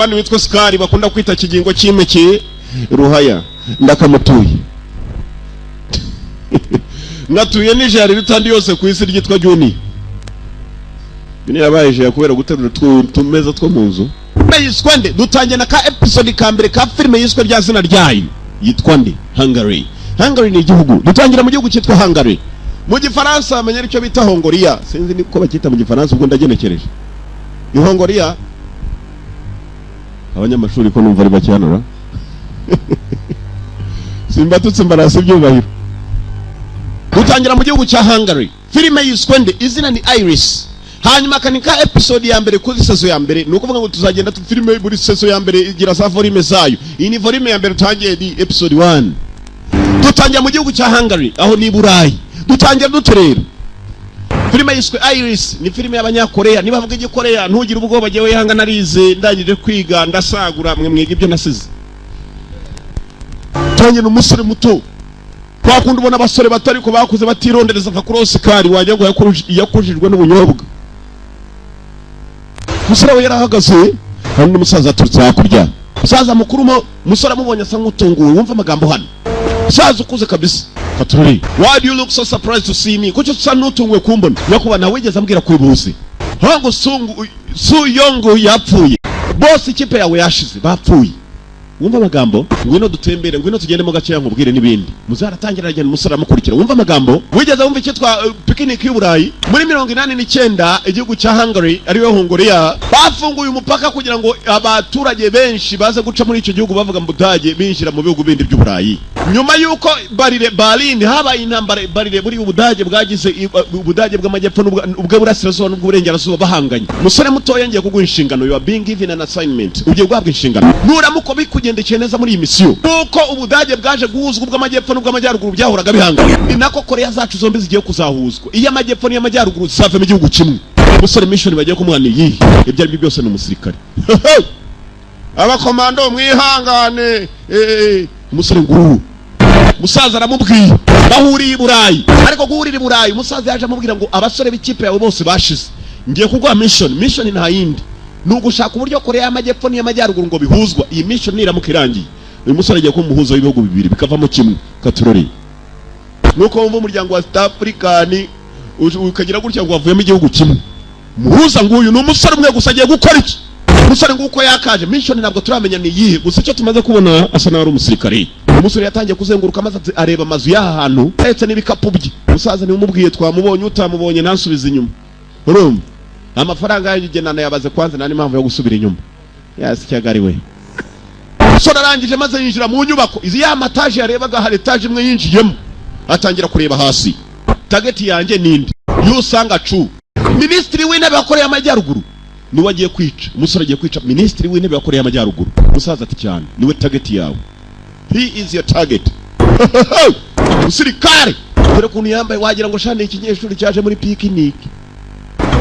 Bani witwa Skari bakunda kwita kigingo cy'imeke Ruhaya ndakamutuye. Ngatuye n'ijari ritandi yose ku isi ryitwa Juni. Bini yabayeje yakubera guterura tumeza two munzu. Yiswe nde dutangiye na ka episode ka mbere ka filime yiswe rya zina ryayo yitwa nde Hungary. Hungary ni igihugu dutangira mu gihugu cyitwa Hungary. Mu gifaransa amenyera icyo bita Hongoria. Sinzi niko bakita mu gifaransa ubwo ndagenekereje. Ni Hongoria. Abanyamashuri ko numva ari bacyanura. Simbatutse mbarase byubahiro. Dutangira mu gihugu cya Hungary. Filime yiswe nde izina ni Iris. Hanyuma kanika episode ya mbere kuri season ya mbere nuko vuga ngo tuzagenda filime buri season ya mbere igira sa volume zayo. Iyi ni volume ya mbere tangiye di episode 1. Dutangira mu gihugu cya Hungary aho ni Burayi. Dutangira duterera. Filime yiswe Iris ni filime y'abanyakoreya. Niba bavuga igikoreya ntugira ubwoba jewe yanga narize ndangije kwiga ndasagura mwe mwega ibyo nasize. Tangiye n'umusore muto. Kwakunda ubona abasore batari ko bakuze batirondereza ka cross kari wajya ngo yakujijwe n'ubunyobwa. Musore we yarahagaze hano umusaza aturutse hakurya. Musaza mukuru musore amubonye asa nk'utunguwe wumva amagambo hano. Musaza ukuze kabisa. Katururi, why do you look so surprised to see me? Kuki usa n'utunguwe kumbona? Yakuba nawe wigeze ambwira kwibuze. Hango su yongo yapfuye. Boss ikipe yawe yashize bapfuye. Wumva amagambo ngwino dutembere ngwino tugende mu gace yankubwire nibindi muzaratangira rajya umusore amukurikira wumva amagambo wigeze wumva cyitwa picnic y'Uburayi muri 89 igihugu cya Hungary ari we Hongoria bafunguye umupaka kugira ngo abaturage benshi baze guca muri icyo gihugu bavuga mbudage binjira mu bihugu bindi by'Uburayi nyuma yuko barire Berlin habaye intambara barire buri ubudage bwagize ubudage bw'amajyepfo ubwe burasirazuba n'ubw'uburengerazuba bahanganye musore muto yongeye kuguha inshingano you are being given an assignment ugiye guhabwa inshingano nuramuko bikugendekeye neza muri iyi misiyo nuko ubudage bwaje guhuzwa ubw'amajyepfo n'ubw'amajyaruguru byahoraga bihanganye ni nako Korea zacu zombi zigiye kuzahuzwa iyo amajyepfo n'iy'amajyaruguru zisave mu gihugu kimwe musore mission bagiye kumwana yihe ibyo ari byose n'umusirikare abakomando mwihangane umusore nguru musaza aramubwiye bahuriye i Burayi ariko guhurira i Burayi musaza yaje amubwira ngo abasore b'ikipe yawe bose bashize ngiye kugwa mission nta yindi nugushaka uburyo Korea y'amajyepfo n'iy'amajyaruguru ngo bihuzwa iyi mission niramuka irangiye uyu musore agiye kumuhuza w'ibihugu bibiri bikavamo kimwe Katurori nuko wumva umuryango wa East African ukagira gutya ngo wavuyemo igihugu kimwe muhuza nguyu ni umusore umwe gusa agiye gukora iki umusore nguko yakaje mission ntabwo turamenya ni yihe gusa icyo tumaze kubona asa naho ari umusirikare umusore yatangiye kuzenguruka maze areba amazu y'aha hantu ndetse n'ibikapu bye musaza ni umubwiye twamubonye utamubonye nansubiza inyuma urumva amafaranga yagenana yabaze kwanza nani mpamvu yo gusubira inyuma yasi cyagari we umusore arangije maze yinjira mu nyubako izi ya mataje yarebaga hari etage imwe yinjiyemo atangira kureba hasi target yanjye nindi yusanga cu ministri w'intebe yakoreye amajyaruguru niwe agiye kwica umusore agiye kwica ministri w'intebe yakoreye amajyaruguru musaza ati cyane niwe target yawe he is your target usirikare dore kuntu yambaye wagira ngo shane ikinyeshuri cyaje muri picnic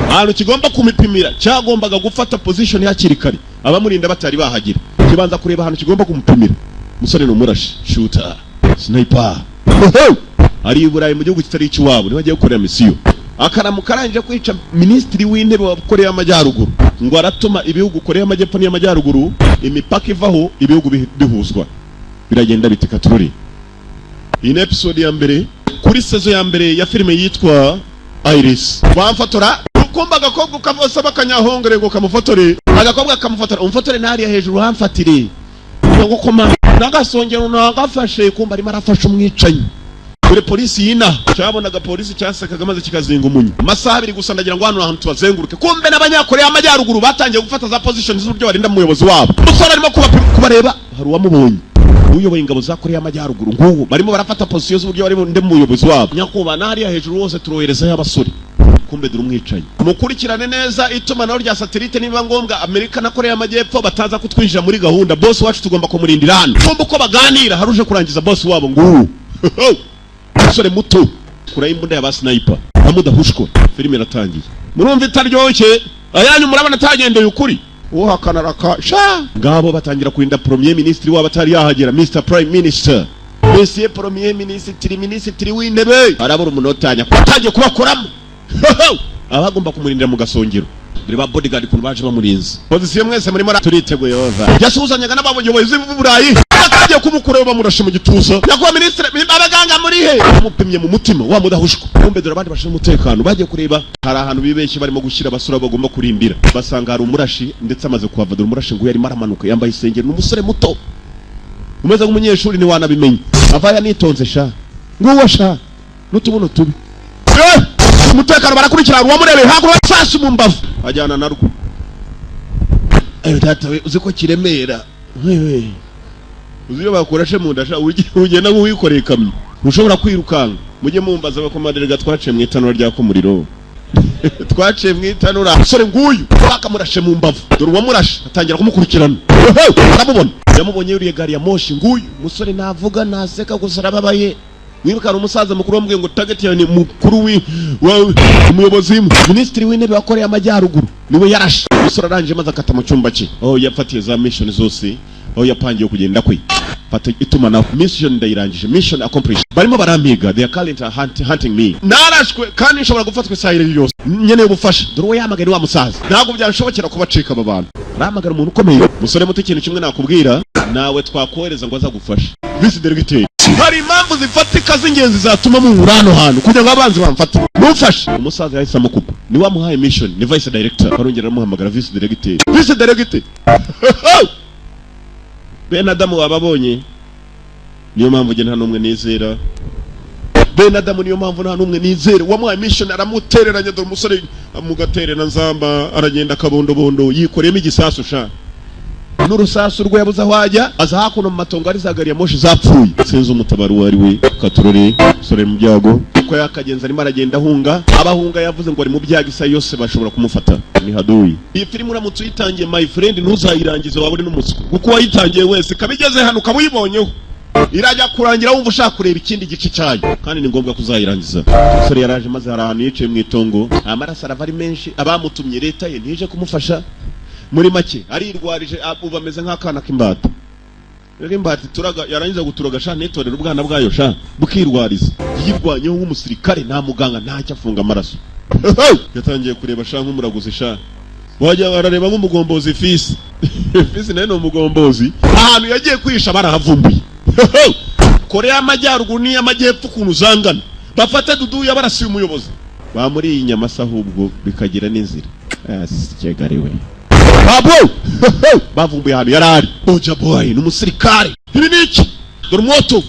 ahantu kigomba kumipimira cyagombaga gufata position hakiri kare abamurinda batari bahagira kibanza kureba ahantu kigomba kumupimira musore no murashi shooter sniper ari Burayi mu gihugu kitari icy'iwabo niwe agiye gukorera misiyo akaramu karangije kwica ministri w'intebe wa Korea y'amajyaruguru ngo aratuma ibihugu Korea y'amajyepfo n'iy'amajyaruguru imipaka ivaho ibihugu bihuzwa biragenda biti Katurori iyi episode ya mbere kuri season ya mbere ya filime yitwa Iris bamfotora ukumba agakobwa ukavose bakanyahongere ngo kamufotore agakobwa kamufotora umfotore ntari hejuru hamfatire ngo koma nagasongero nagafashe kumba ari marafasha umwicanyi kuri polisi yina cyabonaga polisi cyasekaga maze kikazinga umunyu amasaha abiri gusa ndagira ngo hano ahantu tubazenguruke kumbe n'abanyakoreya y'amajyaruguru batangiye gufata za positions z'uburyo barinda mu muyobozi wabo umusore arimo kubareba hari uwamubonye uyoboye ingabo za Korea y'amajyaruguru nguwo barimo barafata positions z'uburyo barinde mu muyobozi wabo nyakuba nari hejuru hose turohereza y'abasore kumbe duru umwicanyi mukurikirane neza itumanaho rya satellite niba ngombwa Amerika na Korea y'amajyepfo bataza kutwinjira muri gahunda boss wacu tugomba kumurindira hano kumbe uko baganira haruje kurangiza boss wabo nguwo umusore muto kura imbunda ya sniper amudahushwa filime iratangiye murumva itaryoshye ayanyu murabana tagendeye ukuri uwo hakanaraka sha ngabo batangira kurinda premier ministre wabo atari yahagera Mr Prime Minister Monsieur Premier Ministre w'intebe arabura umunotanya kwatangiye kubakoramo abagomba kumurindira mu gasongero buri ba bodyguard kuntu baje bamurinze position mwese muri turiteguye yoza yasuzanyaga n'abayobozi b'Uburayi akagiye kumukura bamurashe mu gituza yakuba ministre abaganga muri he amupimye mu mutima wa mudahushwa bombe dore abandi bashinzwe umutekano bagiye kureba hari ahantu bibeshye barimo gushyira abasura bagomba kurimbira basanga hari umurashi ndetse amaze kuhava dore umurashi ngo yari maramanuka yambaye isengeri n'umusore muto umeze nk'umunyeshuri ni wanabimenye avaya nitonze sha nguwo sha nutubuno tubi umutekano barakurikirana uwamurebe hakuru sasu mu mbavu ajyana narwo data we uziko kiremera wewe uziyo bakurashe mu ndasha ugenda nk'uwikoreye kamyo ushobora kwirukanga mujye mumbaza abakomadere gatwace mu itanura rya ko muriro twaciye mu itanura sore nguyu bakamurashe mu mbavu dore uwamurashe atangira kumukurikirana aramubona yamubonye yuriye gari ya moshi nguyu musore navuga naseka gusa arababaye mwibukana umusaza mukuru wambwiye ngo target yawe ni mukuru umuyobozi ministri w'intebe wakoreye amajyaruguru niwe yarashe musore aranje maze akata mu cyumba cye yafatiye za mission zose yapangiye kugenda kwe fata itumanaho mission ndayirangije mission accomplished barimo barampiga they are currently hunting me narashwe kandi nshobora gufatwa isahire yose nyene ubufasha dore we yamagana wa musaza ntago byanshobokera kubacika aba bantu ramagana umuntu ukomeye musore muto ikintu kimwe nakubwira nawe twakohereza ngo azagufasha vice directeur hari impamvu zifatika z'ingenzi zatuma muhura hano hantu kugira ngo abanzi bamfate mufashe umusaza yahise amukupa ni wamuhaye mission ni vice director arongera amuhamagara vice director bene Adamu wababonye niyo mpamvu nge nta numwe nizera bene Adamu niyo mpamvu nta numwe nizera wamuhaye mission aramutereranya dore umusore amugaterera nzamba aragenda kabondobondo yikoreyemo igisasu sha n'urusasu rwe yabuze aho ajya aza hakuno mu matongo ari zagari ya moshi zapfuye sinzi umutabaru wari we katurore sore mu byago ko yakagenza arimo aragenda ahunga abahunga yavuze ngo ari mu byago isa yose bashobora kumufata ni haduyi iyi filmu uramutse uyitangiye my friend ntuzayirangize wabure n'umuswa kuko wayitangiye wese kabigeze hano ukabuyibonyeho irajya kurangira wumva ushaka kureba ikindi gice cyayo kandi ni ngombwa kuzayirangiza sore yaraje maze hari ahantu yicaye mu itongo amaraso arava ari menshi abamutumye leta ye ntije kumufasha muri make arirwarije ubu ameze nk'akana k'imbata rero imbata turaga yarangiza guturaga sha netorera ubwana bwayo sha bukirwariza yirwanyeho nk'umusirikare nta muganga ntacyo afunga amaraso yatangiye kureba sha nk'umuraguzi sha wajya barareba nk'umugombozi fisi fisi nayo ni umugombozi ahantu yagiye kwisha barahavumbuye Korea y'Amajyaruguru n'iy'Amajyepfo ukuntu zangana bafata duduya barasiye umuyobozi bamuri inyama ahubwo bikagira n'inzira kegariwe babo bavumbuye ahantu yarari oja boy n'umusirikare ibi niki dore moto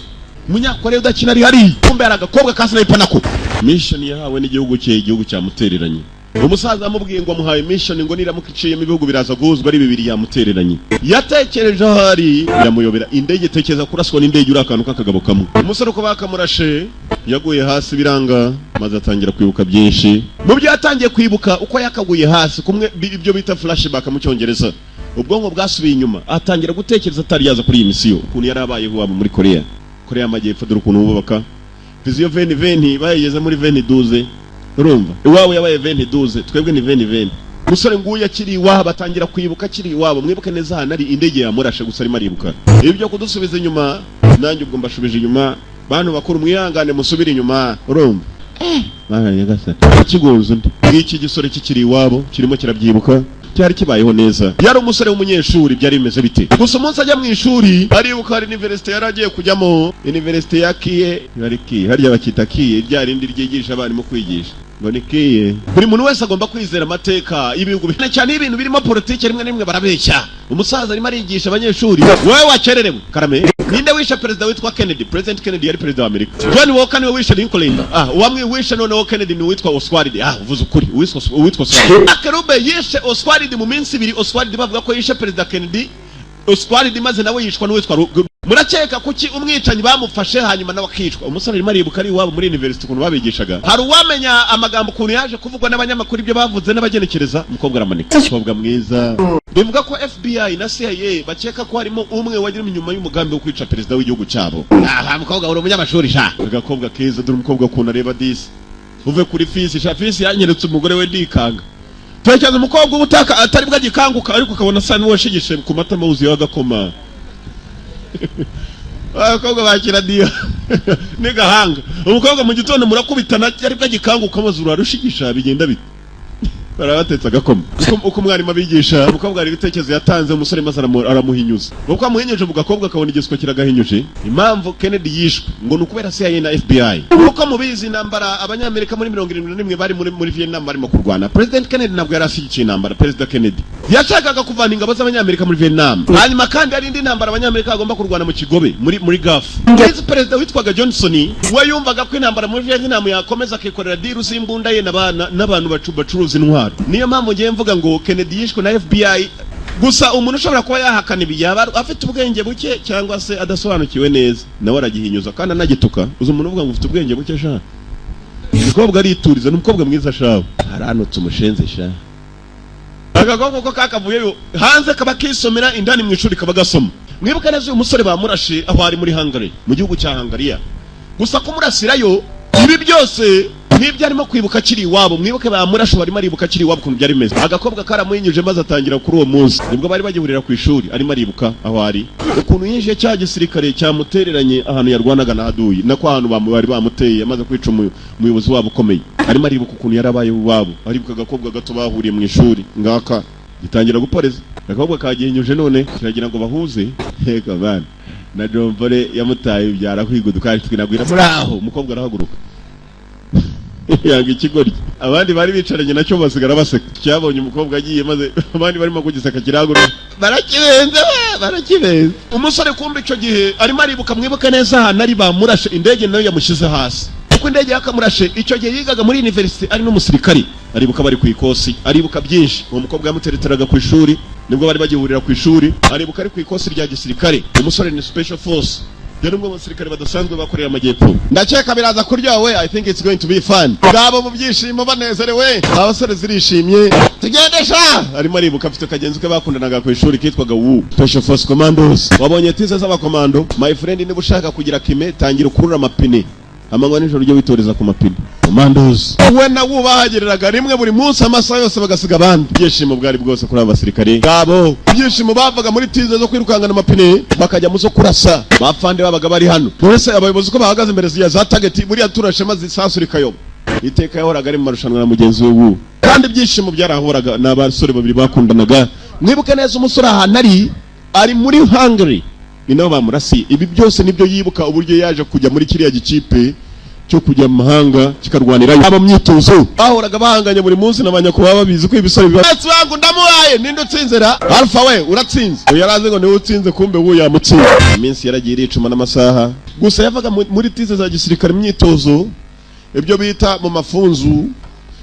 munyakoreye udakina ari hari kumbe aragakobwa kasi na nako mission yahawe n'igihugu cye igihugu cyamutereranye umusaza amubwiye ngo amuhaye mission ngo niramukiciye mu bihugu biraza guhuzwa ari bibiri yamutereranye yatekereje hari biramuyobera indege tekeza kuraswa n'indege urakantu kakagabo kamwe umusore uko bakamurashe yaguye hasi biranga maze atangira kwibuka byinshi mu byo yatangiye kwibuka uko yakaguye hasi kumwe ibyo bita flashback mu cyongereza ubwonko bwasubiye inyuma atangira gutekereza atari yaza kuri iyi misiyo ukuntu yari abayeho waba muri Korea y'Amajyepfo dore ukuntu bubaka viziyo 2020 bayigeze muri 2012 urumva iwawe yabaye 2012 twebwe ni 2020 musore nguye akiri iwabo batangira kwibuka akiri iwabo mwibuke neza hano ari indege yamurashe gusa arimo aribuka ibyo kudusubiza inyuma nanjye ubwo mbashubije inyuma bantu bakuru mwihangane musubire inyuma urumva nyagasani ikigonzo iki gisore kikiri iwabo kirimo kirabyibuka cyari kibayeho neza yari umusore w'umunyeshuri byari bimeze bite gusa umunsi ajya mu ishuri aribuka hari university yaragiye kujyamo university ya Kiye yari Kiye harya bakita Kiye ryarindi ryigisha abarimu kwigisha ngo ni Kiye buri muntu wese agomba kwizera amateka ibihugu bine cyane ibintu birimo politike rimwe nimwe barabeshya umusaza arimo arigisha abanyeshuri wewe wakererewe karame ninde wisha president witwa Kennedy president Kennedy yari president wa Amerika John Walker niwe wisha Lincoln uwamwe wisha noneho Kennedy ni witwa Oswald uvuze ukuri witwa Oswald Akarube yishe Oswald mu minsi ibiri Oswald bavuga ko yishe president Kennedy Oswald maze nawe yishwa n'uwitwa murakeka kuki umwicanyi bamufashe hanyuma nawe akicwa umusore arimo aribuka ari iwabo muri university ukuntu babigishaga hari uwamenya amagambo ukuntu yaje kuvugwa n'abanyamakuru ibyo bavuze n'abagenekereza umukobwa aramanika umukobwa mwiza bivuga ko FBI na CIA bakeka ko harimo umwe wagira inyuma y'umugambi wo kwica president w'igihugu cyabo mukobwa uri umunyamashuri sha agakobwa keza dore umukobwa ukuntu areba disi uve kuri fisi yanyeretse umugore we ndikanga Tekereza umukobwa ubutaka atari bwa gikanguka ariko ukabona sani washigishe ku matama wuzi y'agakoma abakobwa bakira dio n'igahanga umukobwa mu gitondo murakubitana ari bwa gikanguka amazuru arushigisha bigenda bite barabatetse agakoma uko mwarimu abigisha umukobwa ari ibitekerezo yatanze umusore maze aramuhinyuza ubwo amuhinyuje mu gakobwa akabona igiswa kiragahinyuje impamvu Kennedy yishwe ngo nukubera CIA na FBI uko mubizi intambara abanyamerika muri 71 bari muri Vietnam barimo kurwana President Kennedy ntabwo yari ashyigikiye intambara President Kennedy yashakaga kuvana ingabo z'abanyamerika muri Vietnam hanyuma kandi ari indi ntambara abanyamerika bagomba kurwana mu Kigobe muri Gulf Vice President witwaga Johnson we yumvaga ko intambara muri Vietnam yakomeza akikorera deal z'imbunda ye n'abantu bacuruza intwaro niyo mpamvu ngiye mvuga ngo Kennedy yishwe na FBI gusa umuntu ushobora kuba yahakana ibi yaba afite ubwenge buke cyangwa se adasobanukiwe neza nawe aragihinyuza kandi anagituka uzi umuntu uvuga ngo ufite ubwenge buke sha umukobwa arituriza n'umukobwa mwiza shawe aranutse umushenze sha agakobwa ko kakavuyeyo hanze kaba kisomera indani mu ishuri kaba gasoma mwibuka neza uyu musore bamurashe aho ari muri Hungary mu gihugu cya Hungariya gusa kumurasirayo ibi byose nibyo arimo kwibuka kiri iwabo mwibuke bamurashe barimo aribuka kiri iwabo kuntu byari bimeze agakobwa karamuyinyuje maze atangira kuri uwo munsi nibwo bari bagihurira ku ishuri arimo aribuka aho ari ukuntu yinjiye cya gisirikare cyamutereranye ahantu yarwanaga na Haduyi nako ahantu bari bamuteye yamaze kwica umuyobozi wabo ukomeye arimo aribuka ukuntu yarabaye iwabo aribuka agakobwa gato bahuriye mu ishuri ngaka gitangira guporeza agakobwa kagihinyuje none kiragira ngo bahuze heka bana na Jombore yamutaye byara kwiguduka ari twinagwira muri aho umukobwa arahaguruka yanga ikigoryi abandi bari bicaranye nacyo basigara baseka cyabonye umukobwa agiye maze abandi barimo kugiseka kiragura barakibenze umusore kumbe ico gihe arimo aribuka mwibuka neza ahantu ari bamurashe indege nayo yamushize hasi kuko indege yakamurashe icyo gihe yigaga muri university ari n'umusirikari aribuka bari ku ikosi aribuka byinshi uwo mukobwa yamutereteraga ku ishuri nibwo bari bagihurira ku ishuri aribuka ari ku ikosi rya gisirikare umusore ni special force yari umwe mu basirikare badasanzwe bakorera amajyepfo ndakeka biraza kuryowe I think it's going to be fun ngabo mu byishimo banezerewe abasore zirishimye tugendesha arimo aribuka afite kagenzi ke bakundanaga ku ishuri kitwaga Special Force Commandos wabonye tize z'abakomando my friend niba ushaka kugira kime tangira ukurura amapine amanywa nijoro ryo witoreza ku mapine Commandos we na wubahagiriraga rimwe buri munsi amasaha yose bagasiga abandi byishimo bwari bwose kuri abasirikare ngabo byishimo bavaga muri tize zo kwirukangana amapine bakajya muzo kurasa bafande babaga bari hano bose abayobozi ko bahagaze imbere ya za target buri aturashe maze isasurika yo iteka yahoraga ari mu marushanwa na mugenzi we kandi byishimo byarahoraga n'abasore babiri bakundanaga mwibuke neza umusore ahantu ari muri Hungary inabo bamurasi ibi byose nibyo yibuka uburyo yaje kujya muri kiriya gikipe cyo kujya mu mahanga kikarwanira aba myitozo bahoraga bahanganye buri munsi nabanya kuba babizi ko ibisore biba bangu ndamuhaye ninde utsinzera Alpha we uratsinze yaraze ngo niwe utsinze kumbe wo yamutsinze iminsi yaragiye iricuma n'amasaha gusa yavaga muri tize za gisirikare myitozo ibyo bita mu mafunzu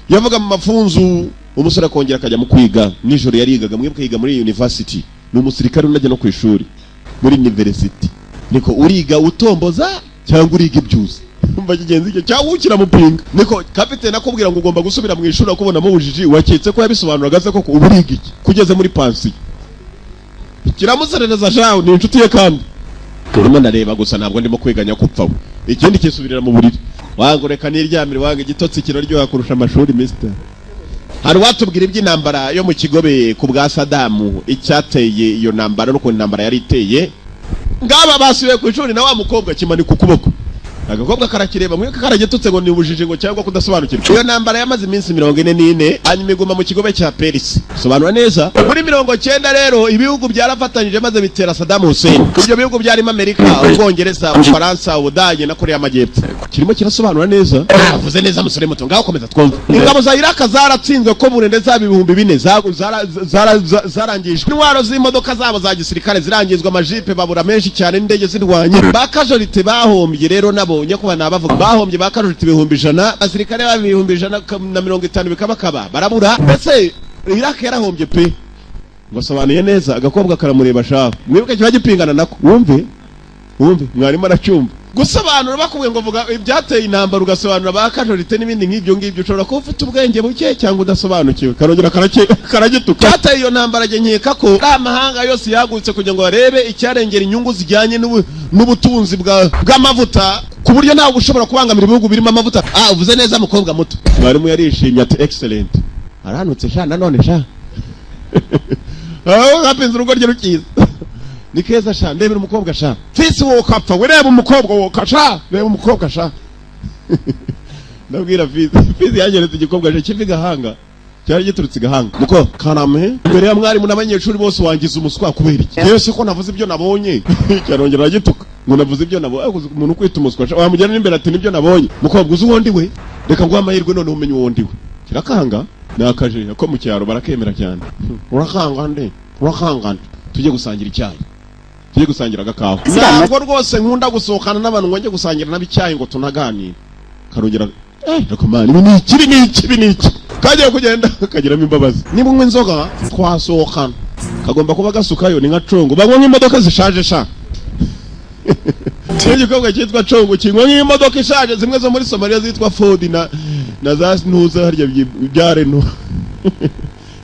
yavaga mu mafunzu umusore akongera akajya mu kwiga nijoro yarigaga mwibuka yiga muri university ni umusirikare unajya no ku ishuri muri university niko uriga utomboza cyangwa uriga ibyuzi umva kigenzi cyo cyangwa ukira mupinga niko kapitene akubwira ngo ugomba gusubira mu ishuri akubona mu bujiji waketse ko yabisobanuraga se ko uburiga iki kugeze muri pansi kiramuserereza jaho ni inshuti ye kandi turimo nareba gusa ntabwo ndimo kwiganya kupfa ikindi kisubirira mu buriri wangoreka niryamire wanga igitotsi kiraryoha kurusha amashuri mister hari watubwira iby'intambara yo mu Kigobe ku bwa Saddam icyateye iyo ntambara nuko intambara yari iteye ngaba basubiye ku ishuri na wa mukobwa kimanika ukuboko agakobwa karakireba mwe karagitutse ngo ni ubujije ngo cyangwa kudasobanukirwa iyo ntambara yamaze iminsi 44 hanyuma iguma mu Kigobe cya Paris sobanura neza muri 90 rero ibihugu byarafatanyije maze bitera Saddam Hussein ibyo bihugu byarimo Amerika Ubwongereza Ufaransa Ubudage na Korea y'Amajyepfo kirimo kirasobanura neza avuze neza musore muto ngaho komeza twumva ingabo za Iraq zaratsinzwe ko burende zaba 2004 zarangijwe intwaro z'imodoka zabo za gisirikare zirangizwa amajipe babura menshi cyane n'indege zirwanye bakajorite bahombye rero nabo nyakuba nabavuga bahombye bakajorite 100 abasirikare ba 150 bikabakaba barabura ndetse Iraq yarahombye pe ngosobanuye neza agakobwa karamureba shaho mwibuke kiba gipingana nako wumve mwarimo aracyumva gusobanura bakubwiye ngo vuga ibyateye intambara ugasobanura bakajorite n'ibindi nk'ibyo ngibyo ushobora kuba ufite ubwenge buke cyangwa udasobanukiwe karongera karagituka cyateye iyo ntambara nkeka ko amahanga yose yagutse kugira ngo barebe icyarengera inyungu zijyanye n'ubutunzi bw'amavuta ku buryo ntawe ushobora kubangamira ibihugu birimo amavuta uvuze neza mukobwa muto mwarimu yarishimye ati excellent aranutse sha nanone sha gapinze urugo rye rukiza ni keza sha ndebera umukobwa sha fisi wo kapfa we reba umukobwa wo kasha reba umukobwa sha ndabwira fisi yageretse igikobwa cyo kiviga hanga cyari giturutse Gahanga muko kaname imbere ya mwarimu n'abanyeshuri bose wangiza umuswa kubera iki yese ko navuze ibyo nabonye cyarongera gituka ngo navuze ibyo nabonye umuntu kwita umuswa wamujyana imbere ati nibyo nabonye mukobwa uzi uwondi we reka ngo amahirwe none umenye uwondi we kirakanga nakaje ko mu cyaro barakemera cyane urakanga nde tujye gusangira icyayi tujye gusangira agakawa ntabwo rwose nkunda gusohokana n'abantu ngo njye gusangira n'abicyayi ngo tunaganire karongera reka mani ni iki kagiye kugenda kagiramo imbabazi niba unywa inzoga twasohokana kagomba kuba gasukayo ni nka congo bagwa nk'imodoka zishaje sha igikobwa cyitwa congo kinywa nk'imodoka ishaje zimwe zo muri Somalia zitwa Ford na za Nuza harya byare no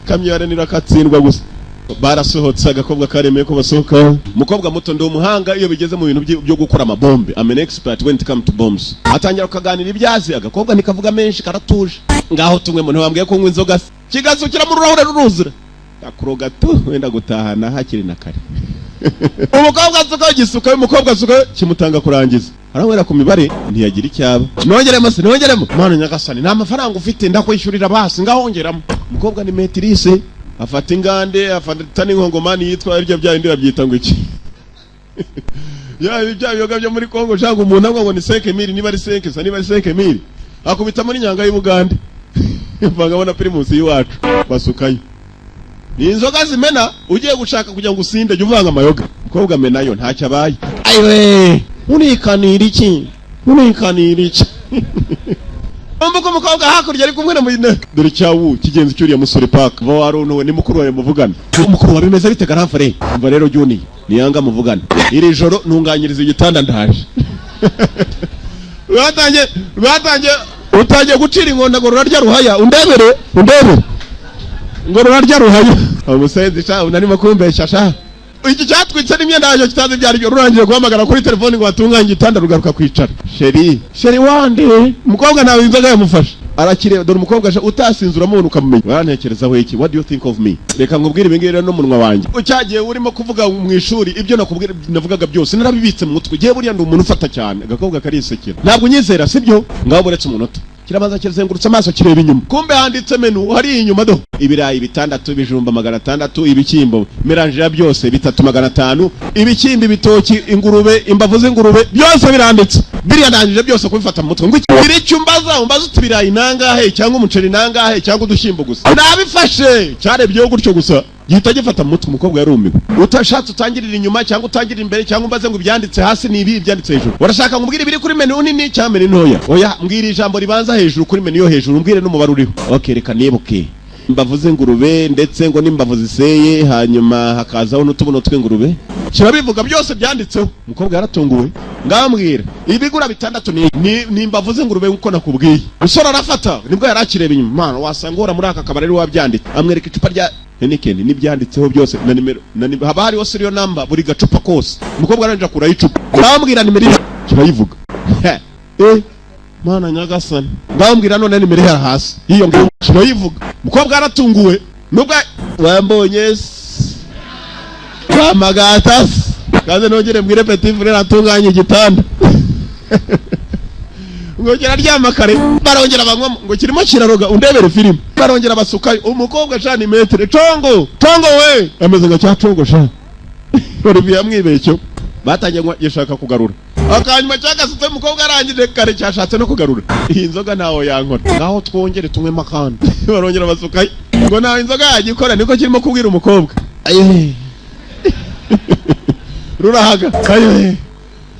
kamyo yarenira katsindwa gusa barasohotse agakobwa karemeye ko basohoka mukobwa muto ndo umuhanga iyo bigeze mu bintu byo gukora amabombe I'm an expert when it come to bombs atangira kuganira ibyazi agakobwa nikavuga menshi karatuje ngaho tumwe muntu bambwiye ko nkwe inzoga kigasukira mu rurahure ruruzura akuroga tu wenda gutahana hakiri na kare umukobwa asuka gisuka umukobwa asuka kimutanga kurangiza arawera ku mibare ntiyagira icyaba nongeremo mwana nyagasani nta mafaranga ufite ndakwishyurira basi ngahongeramo umukobwa ni metrise afata ingande afata n'inkongomani yitwa iryo bya indira byita ngo iki ya ibya biyoga byo muri Kongo cyangwa umuntu ngo ni 5000 niba ari 5 sa niba ari 5000 akubita muri nyanga y'Ubugande bangabona primus yiwacu basukayo ni inzoga zimena ugiye gushaka kujya ngo usinde jya uvanga amayoga ukobwa menayo ntacyo abaye ayiwe unikanira iki Umbuko mukobwa hakurya ari kumwe na muyine dore cyawu kigenzi cyuriya musore park bo waronwe ni mukuru wawe muvugana umukuru wa bimeze bite garafare umva rero Juni niyanga muvugana iri joro ntunganyiriza igitanda ndaje utangiye gucira inkonda ngo rurarya ruhaya undebere ngo rurarya ruhaya umusenzi sha unarimo kumbesha sha iki cyatwitse n'imyenda yaje kitaze byari byo rurangiye guhamagara kuri telefone ngo watunganye igitanda rugaruka kwicara sheri wande mukobwa nawe inzoga yamufasha arakire dore umukobwa utasinzura umuntu ukamumenya warantekerezaho iki what do you think of me reka nkubwire ibingibi rero no munwa wanjye ucyagiye urimo kuvuga mu ishuri ibyo nakubwira navugaga byose narabibitse mu mutwe giye buriya ndi umuntu ufata cyane agakobwa karisekera ntabwo unyizera sibyo ngaho buretse umunota kirabanza kirazengurutse amaso kireba inyuma kumbe handitse menu hari inyuma do ibirayi bitandatu bijumba 600 ibikimbo miranje ya byose 3500 ibikimbi bitoki ingurube imbavu z'ingurube byose biranditse biriya ndangije byose kubifata mu mutwe ngo umbaza utubirayi nangahe cyangwa umuceri nangahe cyangwa udushyimbo gusa nabifashe cyarebyeho gutyo gusa gihita gifata mu mutwe umukobwa yarumiwe utashatse utangirira inyuma cyangwa utangirira imbere cyangwa umbaze ngo ibyanditse hasi ni ibi byanditse hejuru warashaka ngubwire ibiri kuri menu nini cyangwa menu ntoya oya mbwira ijambo ribanza hejuru kuri menu yo hejuru mbwire n'umubare uriho okay reka nibuke imbavuze ingurube ndetse ngo nimbavu ziseye hanyuma hakazaho n'utubuno tw'ingurube kirabivuga byose byanditseho umukobwa yaratunguwe ngambwira ibigura bitandatu ni imbavuze ingurube uko nakubwiye usora arafata nibwo yarakireba inyuma mana wasanga ora muri aka kabari wabyanditse amwereka icupa rya Heineken nibyanditseho byose na nimero haba hariho serial number buri gacupa kose umukobwa aranja kura icupa ngambwira nimero kirayivuga mana nyagasani ngambwira none nimero ya hasi iyo ngo kirayivuga umukobwa aratunguwe nubwo wambonye kamagatas kaze nongere mbwire petit frère atunganye igitanda ngongera ryama kare barongera banywa ngo kirimo kiraroga undebere film barongera basukayo umukobwa jani metre congo we ameze nka cyacongo sha Olivier amwibecyo batangiye yashaka kugarura akanyuma cyakasutse umukobwa arangije kare cyashatse no kugarura iyi inzoga nawo yankora ngaho twongere tumwe makandi barongera basukayo ngo nawe inzoga yagikora niko kirimo kubwira umukobwa aye rurahaga aye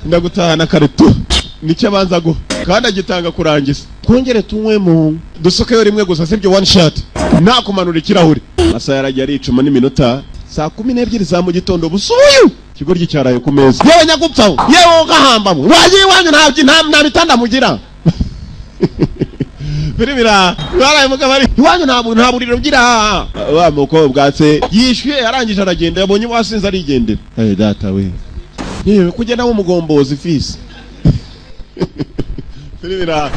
ndagutahana kare tu nicyo abanza go kandi agitanga kurangiza twongere tunywemo dusokeyo rimwe gusa sibyo one shot nta kumanura ikirahuri asa yarajya aricuma n'iminota saa 12 za mu gitondo busuyu kigoryi cyaraye ku meza yewe nyagupfaho yewe ugahambamo wagiye wanyu nta bitanda mugira birimira baraye mugabari iwanyu nta buriro bugira wa mukobwa se yishyuye arangije aragenda yabonye wasinze arigendera data we yewe kugenda mu mugombozi fisi Filibira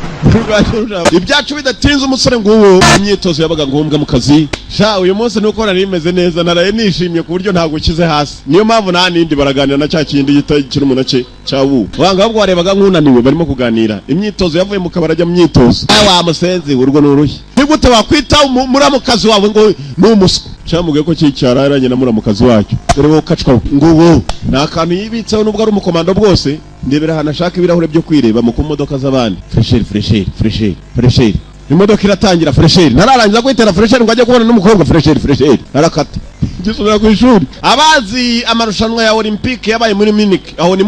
ibyacu bidatinze umusore nguwo imyitozo yabaga ngombwa mu kazi sha uyu munsi nuko nari meze neza naraye nishimye ku buryo ntago kize hasi niyo mpamvu nta nindi baraganira na cya kindi gitagikira umunake cyawu wanga ahubwo warebaga nkunaniwe barimo kuganira imyitozo yavuye mu kabarajya mu myitozo wa musenzi urwo nurushye nigute wakwita muramukazi wawe ngo n'umuswa cyamuge ko cyicyararanye na muramukazi wacyo dore wo kacwa nguwo nta kantu yibitseho nubwo ari umukomando bwose ndebera hana shaka ibirahure byo kwireba mu kumodoka z'abandi fresher imodoka iratangira fresher nararangiza kwitera fresher ngo ajye kubona n'umukobwa fresher narakata gisubira ku ishuri abazi amarushanwa ya Olympique yabaye muri Munich aho ni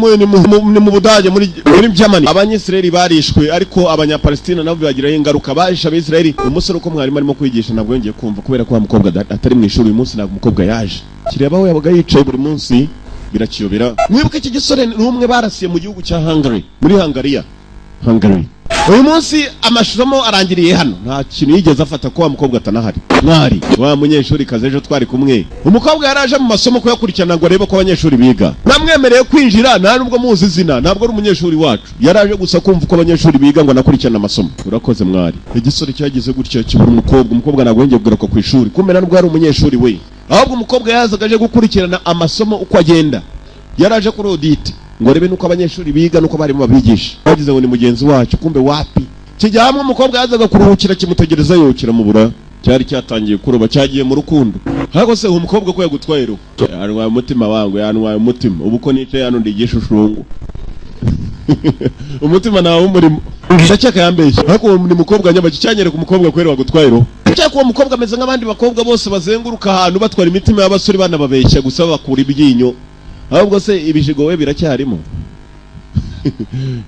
mu Budage muri Germany abanyisraeli barishwe ariko abanyapalestina nabo bagiraho ingaruka bahisha abisraeli umusore uko mwari marimo kwigisha nabwo yongeye kumva kubera ko umukobwa atari mu ishuri uyu munsi ntabwo umukobwa yaje kirebaho yabaga yicaye buri munsi birakiyobera mwibuke iki gisore n'umwe barasiye mu gihugu cya Hungary muri Hungary uyu munsi amashomo arangiriye hano nta kintu yigeze afata ko wa mukobwa atanahari mwari wa munyeshuri kaze ejo twari kumwe umukobwa yaraje mu masomo ko yakurikirana ngo arebe ko abanyeshuri biga namwemereye kwinjira nta nubwo muzi izina ntabwo ari umunyeshuri wacu yaraje gusa kumva ko abanyeshuri biga ngo anakurikirana amasomo urakoze mwari igisore cyagize gutya kibura umukobwa ntabwo yongeye kugaruka ku ishuri kumena nubwo ari umunyeshuri we ahubwo umukobwa yazaga aje gukurikirana amasomo uko agenda yaraje kuri audit ngo rebe nuko abanyeshuri biga nuko barimo babigisha bagize ngo ni mugenzi wacu kumbe wapi kijya hamwe umukobwa yazaga kuruhukira kimutegereza yokira mu bura cyari cyatangiye kuroba cyagiye mu rukundo hako se umukobwa ko yagutwaye ro yanwaye umutima wangu yanwaye umutima ubu ko nice hano ndigishushungu umutima nawo umurimo ndacaka yambeshye hako ni mukobwa nyabaki cyanyereka umukobwa kwera wagutwaye ro cyako uwo mukobwa ameze nk'abandi bakobwa bose bazenguruka ahantu batwara imitima y'abasore bana babeshya gusa bakura ibyinyo ahubwo se ibijigo we biracyarimo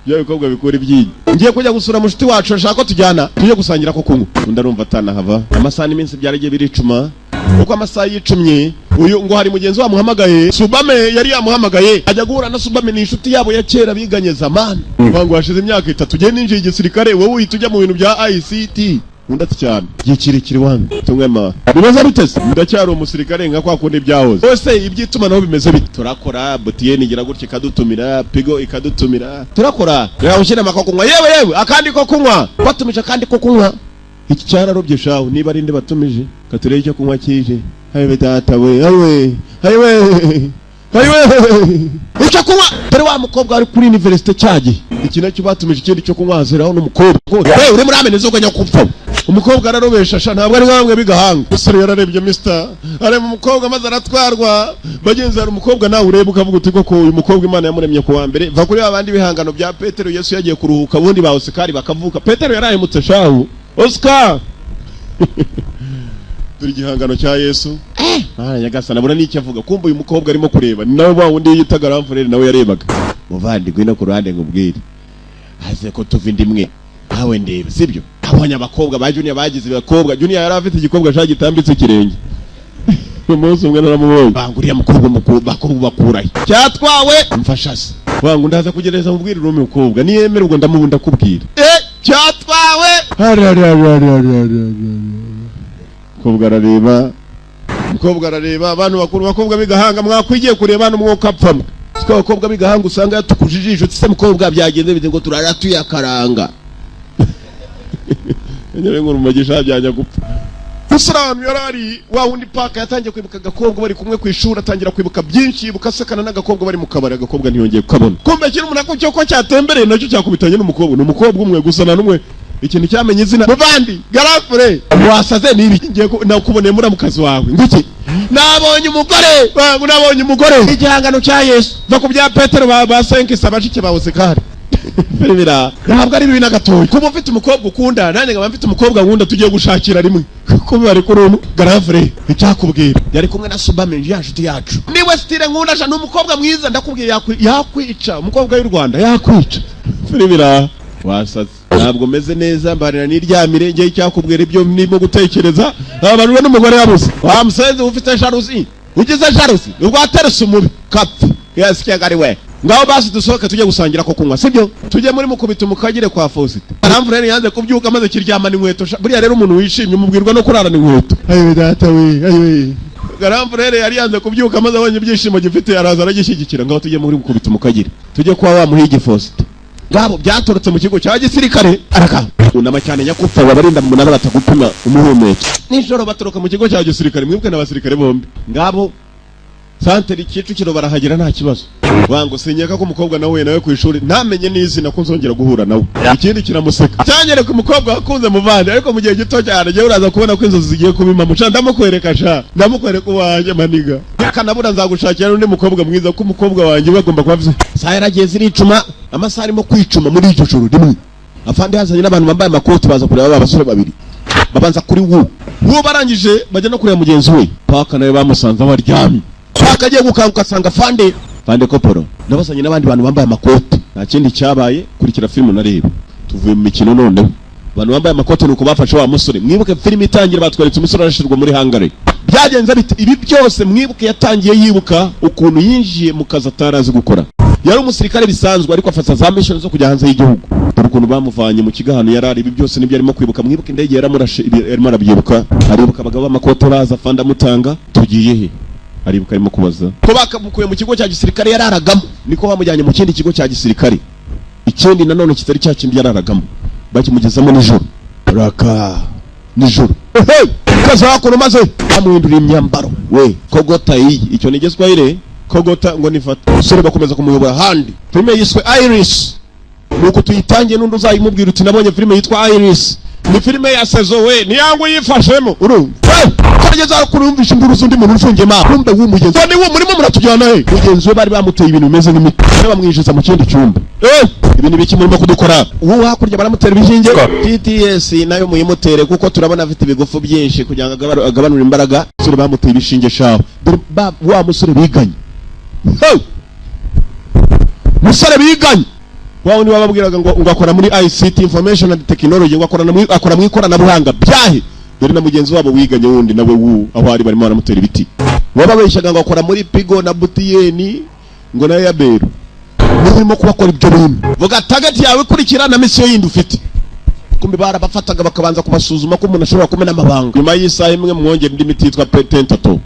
ya bikobwa bikora ibyinyo ngiye kujya gusura mushiti wacu ashaka ko tujyana tuje gusangira ko kunywa ndarumva atanahava amasaha n'iminsi byaragiye biricuma uko amasaha yicumye uyu ngo hari mugenzi wa muhamagaye Subame yari yamuhamagaye ajya guhura na Subame ni inshuti yabo ya kera biganye zamani ngo hashize imyaka 3 je ninjiye igisirikare wowe uhita ujya mu bintu bya ICT undati cyane gikirekire wangu tumwema bibaza bitese ndacyari umusirikare nka kwa kundi byahoze bose ibyituma naho bimeze bite turakora BTN igira gutya ikadutumira Pigo ikadutumira turakora yawushyira amakokunywa yewe akandi ko kunywa batumije kandi ko kunywa iki cyararobye shaho niba ari nde batumije katureye cyo kunywa kije haye data we haye icyo kunywa dore wa mukobwa ari kuri university cyagiye iki nacyo batumije ikindi cyo kunywa hazeraho n'umukobwa uri muri amenezo ganya kupfa umukobwa ararobesha sha ntabwo ari nkamwe bigahanga usore yararebye Mr arema umukobwa maze aratwarwa bagenzi ari umukobwa nawe ureba ukavuga uti ko uyu mukobwa Imana yamuremye ku wa mbere va kuri abandi bihangano bya Petero Yesu yagiye kuruhuka bundi ba Oscar bakavuka Petero yarahemutse shahu Oscar dore igihangano cya Yesu nyagasana bura n'icyo avuga kumva uyu mukobwa arimo kureba nawe wa wundi yitaga Ramfurere nawe yarebaga muvandi gwino ku ruhande ngubwire haze ko tuva indimwe hawe ndebe sibyo abonye abakobwa ba Junior bagize abakobwa Junior yari afite igikobwa cya gitambitse kirenge umunsi umwe naramubonye banguriye mukobwa bakuru bakuraye cyatwawe mfashase wangu ndaza kugereza mubwire urume mukobwa niyemera ubwo ndamubunda kubwira cyatwawe mukobwa arareba abantu bakuru bakobwa bigahanga mwakwigiye kureba hano mwuka apfamwe siko abakobwa bigahanga usanga yatukujijisho tse mukobwa byagenze bite ngo turara tuyakaranga nyere ngo rumagisha byajya gupfa usaramu yarari wa wundi paka yatangiye kwibuka agakobwa bari kumwe ku ishuri atangira kwibuka byinshi yibuka sekana n'agakobwa bari mu kabari agakobwa ntiyongeye kukabona kumbe kiri umuntu ako cyo cyatembereye nacyo cyakubitanye n'umukobwa umwe gusa na numwe ikintu cyamenye izina muvandi garafure wasaze nibi ngiye nakuboneye muri mukazi wawe ngiki nabonye umugore igihangano cya Yesu va ku bya Petero ba senkisa bashike ba Oscar Filibira ntabwo ari bibi na gatoyi kuba ufite umukobwa ukunda nanjye ngaba mfite umukobwa nkunda tugiye gushakira rimwe kuko bari kuri garafure icyakubwira yari kumwe na Subame yanshuti yacu niwe stile nkunda sha n'umukobwa mwiza ndakubwiye yakwica umukobwa y'u Rwanda yakwica Filibira wasaze ntabwo meze neza mbarira niryamire ngiye cyakubwira ibyo nimo gutekereza abantu n'umugore yabuze wa musenzi ufite jalousie ugize jalousie urwaterese umubi kapfa yasikiye gari we ngaho basi dusohoke tujye gusangira ko kunywa sibyo tujye muri mukubita umukagire kwa Faustin Ramfurere yanze kubyuka maze kiryamana inkweto buriya rero umuntu wishimye umubwirwa no kurarana inkweto ayo data we Ramfurere yari yanze kubyuka maze abonye ibyishimo gifite araza aragishyigikira ngaho tujye muri mukubita umukagire tujye kwa wa muhigi Faustin ngabo byatorotse mu kigo cya gisirikare araka unama cyane nyakupfa wabarinda mu munara batagupima umuhumeke nijoro batoroka mu kigo cya gisirikare mwibwe n'abasirikare bombi ngabo santere Kicukiro barahagera nta kibazo wango senyeka ko umukobwa nawe ku ishuri ntamenye n'izina ko nzongera guhura nawe ikindi kiramuseka cyanyereka umukobwa wakunze muvande ariko mu gihe gito cyane je uraza kubona ko inzozi zigiye kubima muca ndamukwereka uwanje maniga kanabura nzagushakira undi mukobwa mwiza ko umukobwa wanje bagomba kubavuze saa yaragiye ziricuma amasaha arimo kwicuma muri iryo joro rimwe afande hazanye n'abantu bambaye amakoti baza kureba abasore babiri babanza kuri wo barangije bajya no kureba mugenzi we paka nawe bamusanze abaryamye akagiye gukanguka asanga fande koporo nabasanye n'abandi bantu bambaye amakoti nta kindi cyabaye kurikira filmu nareba tuvuye mu mikino none abantu bambaye amakoti nuko bafashe wa musore mwibuke filmu itangira batweretse umusore arashirwa muri hangare byagenze bite ibi byose mwibuke yatangiye yibuka ukuntu yinjiye mu kazi atarazi gukora yari umusirikare bisanzwe ariko afata za mission zo kujya hanze y'igihugu dore ukuntu bamuvanye mu kigahano yarari ibi byose nibyo arimo kwibuka mwibuke indege yaramurashe arimo arabyibuka aribuka abagabo b'amakoti baza fanda mutanga tugiye he aribuka arimo kubaza ko bakamukuye mu kigo cya gisirikare yararagamo niko bamujyanye mu kindi kigo cya gisirikare ikindi nanone kitari cya kindi yararagamo bakimugezamo nijoro raka nijoro kaza hakuno maze bamuhindura imyambaro we kogota iyi icyo ni Giswahili kogota ngo nifata sore bakomeza kumuyobora handi filime yiswe Iris nuko tuyitangiye n'undi uzayimubwira uti nabonye filime yitwa Iris ni filime ya Sezo we ni yangu yifashemo kugeza kurumvisha induru z'undi muntu ufungiye ma kumbe w'umugenzi ni wo murimo muratujyana he mugenzi we bari bamuteye ibintu bimeze nk'imiti bamwijeza mu kindi cyumba ibintu biki murimo kudukora uwo hakurya baramutera ibishinge TTS nayo muyimutere kuko turabona afite ibigufu byinshi kugira ngo agabanure imbaraga sore bamuteye ibishinge shaho wa musore biganye musore biganye wawo ni bababwiraga ngo ungakora muri ICT information and technology akora mu ikoranabuhanga byahe dore na mugenzi wabo wiganye wundi nawe aho ari barimo baramutera ibiti wababeshaga ngo akora muri Pigo na Butiyeni ngo nayo yaberu nurimo kubakora ibyo bintu vuga target yawe kurikira na mission yindi ufite kumbe barabafataga bakabanza kubasuzuma ko umuntu ashobora kumena amabanga nyuma y'isaha imwe mwongera indi miti yitwa pentato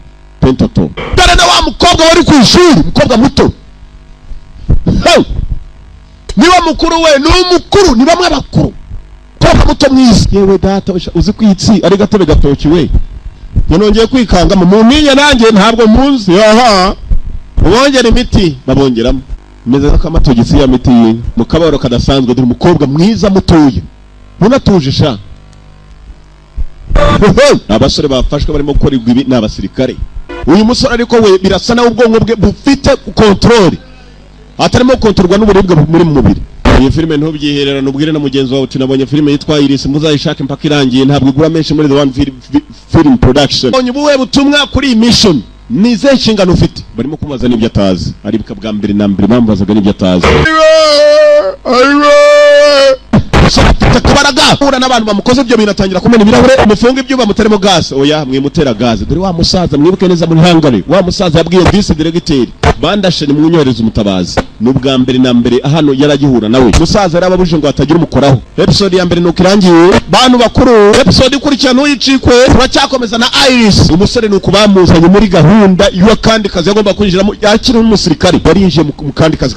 dore na wa mukobwa wari ku ishuri mukobwa muto niba mukuru we n'umukuru ni bamwe bakuru toka muto mwiza yewe data uzi kwitsi ari gatebe gatoki we nongeye kwikanga mu muninya nanjye ntabwo munzi ubongera imiti babongeramo meze nk'amatogisi ya miti mu kabaro kadasanzwe dore umukobwa mwiza mutoye munatuje sha abasore bafashwe barimo gukora ibi n'abasirikare uyu musore ariko we birasa nawe ubwonko bwe bufite control atarimo kontrolwa n'uburibwe muri mu mubiri iyi filime ntubyihererana ubwire na mugenzi wawe tunabonye filime yitwa Iris muzayishake mpaka irangiye ntabwo igura menshi muri the one film production onye buwe butumwa kuri mission nize nshingano ufite barimo kumubaza n'ibyo atazi aribuka bwa mbere na mbere bambazaga n'ibyo atazi kubaraga ura n'abantu bamukoze ibyo bintu atangira kumena ibirahure umufunga ibyuma mutarimo gas oya mwimutera gas dore wa musaza mwibuke neza muri hangare wa musaza yabwiye vice directeur bandashe ni munyoreza umutabazi n'ubwa mbere na mbere hano yaragihura nawe musaza yarababuje ngo atagira umukoraho episode ya mbere nuko irangiye bantu bakuru episode ikurikirana uyicikwe turacyakomeza na Iris umusore nuko bamuzanye muri gahunda yo kandi kazi yagomba kwinjiramo yakiri umusirikare yarinjiye mu kandi kazi